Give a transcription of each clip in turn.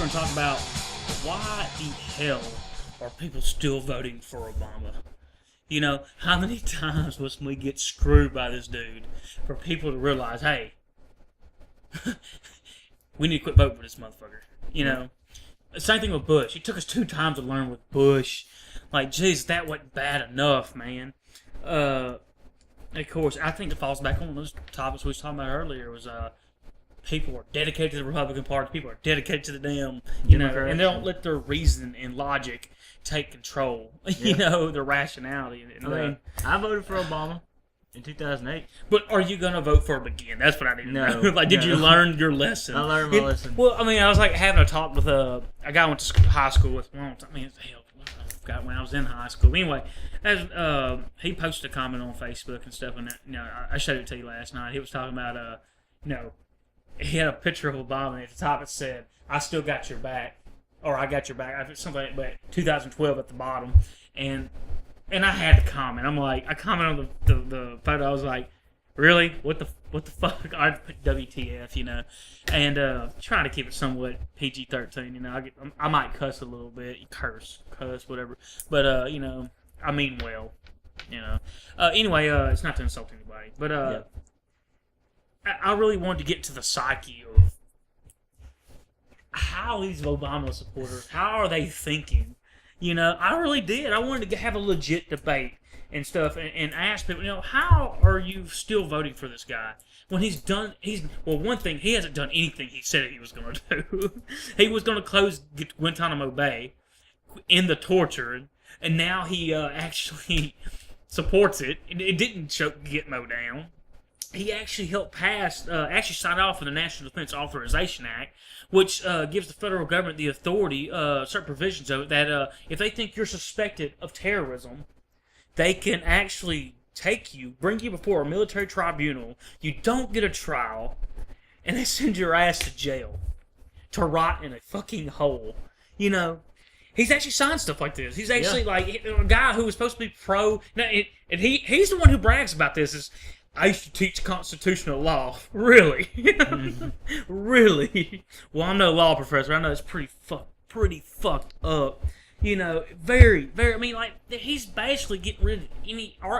going to talk about why the hell are people still voting for Obama? You know, how many times must we get screwed by this dude for people to realize, hey, we need to quit voting for this motherfucker. You know, same thing with Bush. It took us 2 times to learn with Bush. Like, jeez, that wasn't bad enough, man. Of course, I think it falls back on those topics we was talking about earlier. Was people are dedicated to the Republican Party. People are dedicated to the damn, you know, and they don't let their reason and logic take control. You know, their rationality. And, I mean, I voted for Obama in 2008. But are you gonna vote for him again? That's what I need to know. Like, did you learn your lesson? I learned my lesson. Well, I mean, I was like having a talk with a guy I went to high school with. Well, I mean, hell, I forgot when I was in high school. Anyway, as he posted a comment on Facebook and stuff, and you know, I showed it to you last night. He was talking about you know, he had a picture of Obama, and at the top it said, "I still got your back," or "I got your back," something, but 2012 at the bottom, and I had to comment. I'm like, I commented on the photo. I was like, really? What the fuck? I put WTF, you know, and trying to keep it somewhat PG-13. You know, I might cuss a little bit, cuss, whatever, but you know, I mean well, you know. Anyway, it's not to insult anybody, but I really wanted to get to the psyche of how these Obama supporters, how are they thinking? You know, I really did. I wanted to have a legit debate and stuff and ask people, you know, how are you still voting for this guy? When well, one thing, he hasn't done anything he said he was going to do. He was going to close Guantanamo Bay, end the torture, and now he actually supports it. It didn't choke Gitmo down. He actually helped pass, actually signed off on the National Defense Authorization Act, which gives the federal government the authority, certain provisions of it, that if they think you're suspected of terrorism, they can actually take you, bring you before a military tribunal, you don't get a trial, and they send your ass to jail to rot in a fucking hole. You know, he's actually signed stuff like this. He's actually like a guy who was supposed to be pro. Now, and he's the one who brags about this. Is I used to teach constitutional law. Really? Really? Well, I'm no law professor. I know it's pretty fucked up. You know, very, very. I mean, like, he's basically getting rid of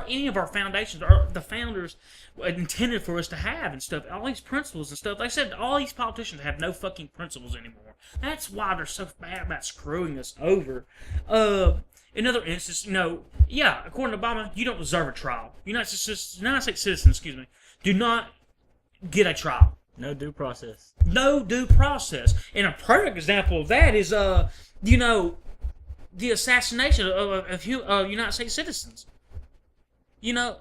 any of our foundations, or the founders intended for us to have and stuff. All these principles and stuff. They said all these politicians have no fucking principles anymore. That's why they're so bad about screwing us over. Another instance, you know, according to Obama, you don't deserve a trial. United States citizens, do not get a trial. No due process. No due process. And a perfect example of that is, you know, the assassination of United States citizens. And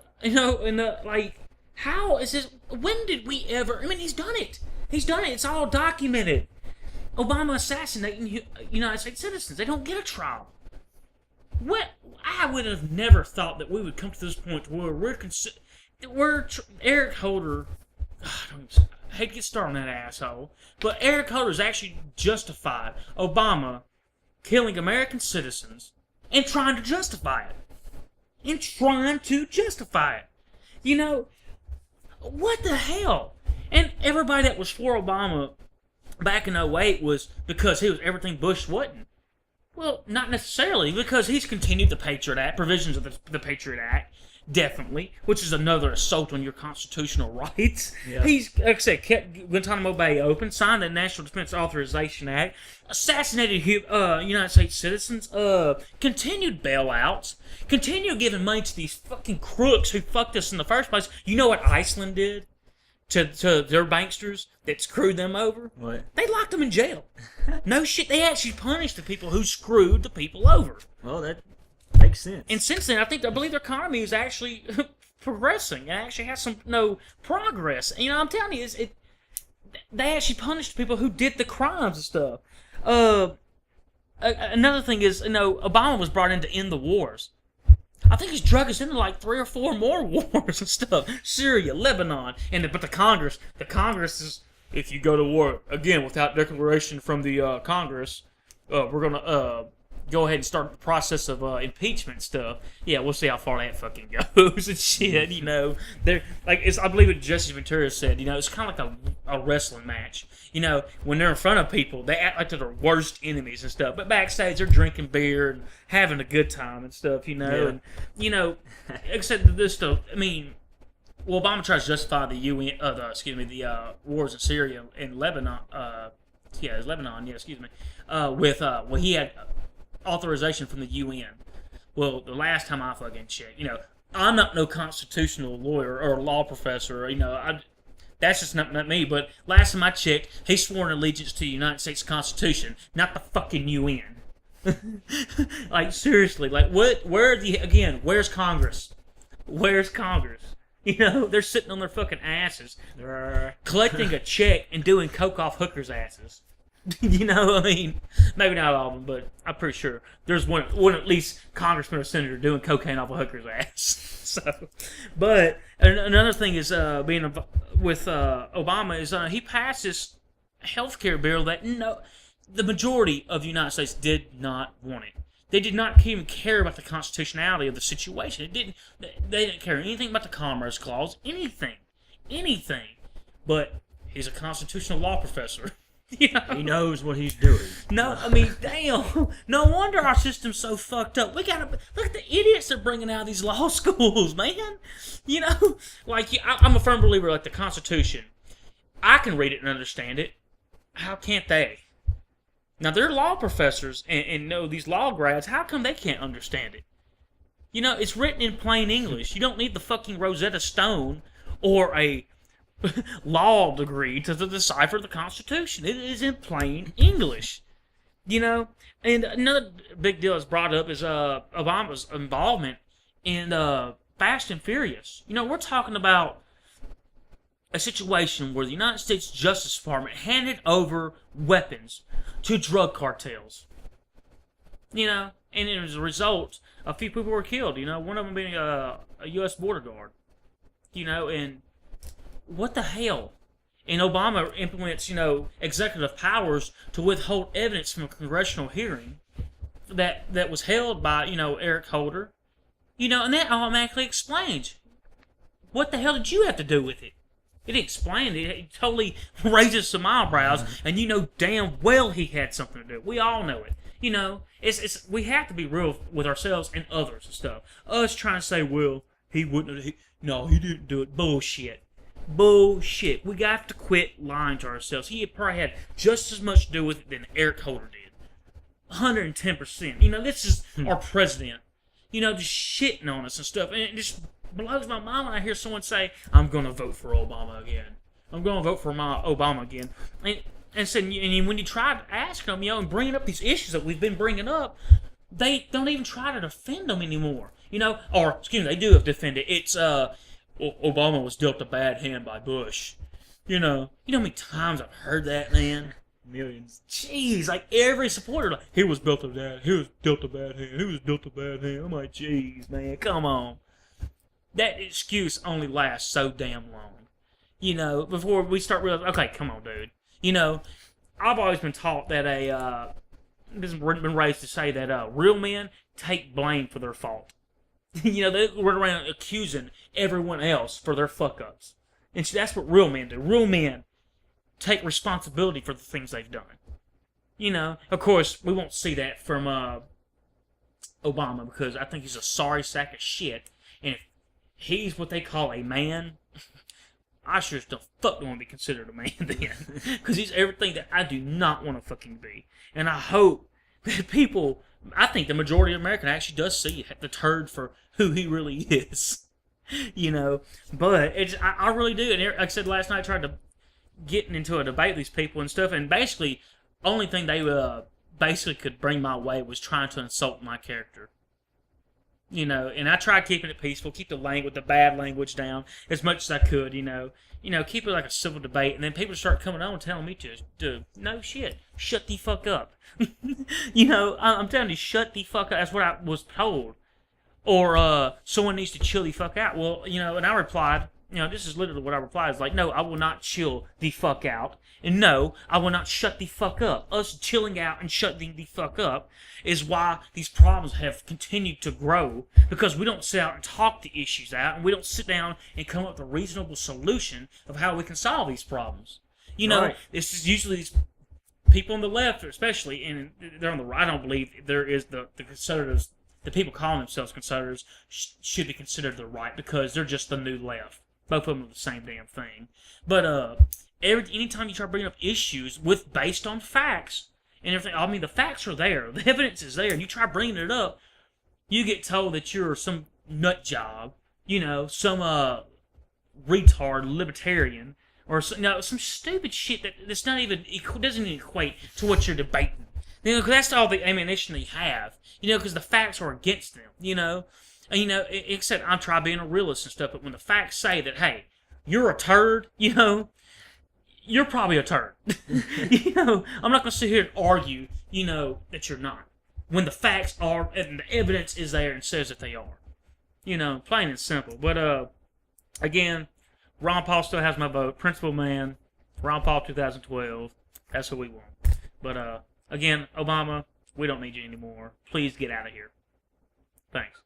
like, how is this? When did we ever? I mean, he's done it. It's all documented. Obama assassinating United States citizens. They don't get a trial. What? I would have never thought that we would come to this point where Eric Holder. I hate to get started on that asshole, but Eric Holder is actually justified Obama killing American citizens and trying to justify it. You know, what the hell? And everybody that was for Obama back in 2008 was because he was everything Bush wasn't. Well, not necessarily, because he's continued the Patriot Act, provisions of the Patriot Act, definitely, which is another assault on your constitutional rights. Yeah. He's, like I said, kept Guantanamo Bay open, signed the National Defense Authorization Act, assassinated United States citizens, continued bailouts, continued giving money to these fucking crooks who fucked us in the first place. You know what Iceland did to their banksters that screwed them over? What? They locked them in jail. No shit, they actually punished the people who screwed the people over. Well, that makes sense. And since then, I believe their economy is actually progressing. It actually has some progress. You know, I'm telling you, they actually punished people who did the crimes and stuff. Another thing is, Obama was brought in to end the wars. I think he's drug us into like 3 or 4 more wars and stuff. Syria, Lebanon, but the Congress is, if you go to war again without declaration from the Congress, we're gonna go ahead and start the process of impeachment stuff. Yeah, we'll see how far that fucking goes and shit. You know, they're like I believe what Jesse Ventura said. You know, it's kind of like a wrestling match. You know, when they're in front of people, they act like they're their worst enemies and stuff. But backstage, they're drinking beer and having a good time and stuff. You know, and you know, except this stuff. I mean, well, Obama tries to justify the UN, the wars in Syria and Lebanon. It's Lebanon. Yeah, excuse me. With he had authorization from the UN. Well, the last time I fucking checked, you know, I'm not no constitutional lawyer or law professor. You know, that's just not me. But last time I checked, he swore an allegiance to the United States Constitution, not the fucking UN. Like seriously, like what? Where's Congress? Where's Congress? You know, they're sitting on their fucking asses, collecting a check and doing coke off hookers' asses. You know, I mean, maybe not all of them, but I'm pretty sure there's one at least congressman or senator doing cocaine off a hooker's ass. So, but another thing is being with Obama is he passed this health care bill that the majority of the United States did not want it. They did not even care about the constitutionality of the situation. They didn't care anything about the Commerce Clause, anything. But he's a constitutional law professor. You know? He knows what he's doing. No, I mean, damn. No wonder our system's so fucked up. Look at the idiots they're bringing out of these law schools, man. You know, like I'm a firm believer. Like the Constitution, I can read it and understand it. How can't they? Now they're law professors and know these law grads. How come they can't understand it? You know, it's written in plain English. You don't need the fucking Rosetta Stone or a law degree to decipher the Constitution. It is in plain English. You know, and another big deal that's brought up is Obama's involvement in Fast and Furious. You know, we're talking about a situation where the United States Justice Department handed over weapons to drug cartels. You know, and as a result, a few people were killed. You know, one of them being a U.S. border guard. You know, and what the hell? And Obama implements, you know, executive powers to withhold evidence from a congressional hearing that was held by, you know, Eric Holder. You know, and that automatically explains. What the hell did you have to do with it? It explained it. It totally raises some eyebrows, and you know damn well he had something to do. We all know it. You know, we have to be real with ourselves and others and stuff. Us trying to say, well, he wouldn't have, he didn't do it. Bullshit. We got to quit lying to ourselves. He probably had just as much to do with it than Eric Holder did. 110%. You know, this is our president. You know, just shitting on us and stuff. And it just blows my mind when I hear someone say, I'm going to vote for Obama again. I'm going to vote for Obama again. And when you try to ask them, you know, and bringing up these issues that we've been bringing up, they don't even try to defend them anymore. You know, or, excuse me, they do have to defend it. It's, Obama was dealt a bad hand by Bush. You know how many times I've heard that, man? Millions. Jeez, like every supporter, like, he was dealt a bad hand. I'm like, jeez, man, come on. That excuse only lasts so damn long. You know, before we start realizing, okay, come on, dude. You know, I've always been taught that been raised to say that real men take blame for their fault. You know, they run around accusing everyone else for their fuck-ups. And that's what real men do. Real men take responsibility for the things they've done. You know, of course, we won't see that from Obama because I think he's a sorry sack of shit. And if he's what they call a man, I sure as the fuck don't want to be considered a man then. Because he's everything that I do not want to fucking be. And I hope that people... I think the majority of America actually does see the turd for who he really is. You know, but I really do. And like I said last night, I tried to get into a debate with these people and stuff, and basically, only thing they basically could bring my way was trying to insult my character. You know, and I tried keeping it peaceful, keep the bad language down as much as I could. You know, keep it like a civil debate, and then people start coming on and telling me to no shit, shut the fuck up. You know, I'm telling you, shut the fuck up. That's what I was told. Or someone needs to chill the fuck out. Well, you know, and I replied, this is literally what I reply is like, no, I will not chill the fuck out. And no, I will not shut the fuck up. Us chilling out and shutting the fuck up is why these problems have continued to grow, because we don't sit out and talk the issues out, and we don't sit down and come up with a reasonable solution of how we can solve these problems. Right. This is usually these people on the left, especially, and they're on the right. I don't believe there is the conservatives. The people calling themselves conservatives should be considered the right, because they're just the new left. Both of them are the same damn thing. But anytime you try bringing up issues based on facts and everything, I mean, the facts are there, the evidence is there, and you try bringing it up, you get told that you're some nut job, some retard libertarian, or some stupid shit that's not even doesn't even equate to what you're debating. Because that's all the ammunition they have. Because the facts are against them. And, except I try being a realist and stuff, but when the facts say that, hey, you're a turd, you're probably a turd. I'm not going to sit here and argue, that you're not. When the facts are, and the evidence is there and says that they are. Plain and simple. But, again, Ron Paul still has my vote. Principal man, Ron Paul 2012. That's who we want. But, again, Obama, we don't need you anymore. Please get out of here. Thanks.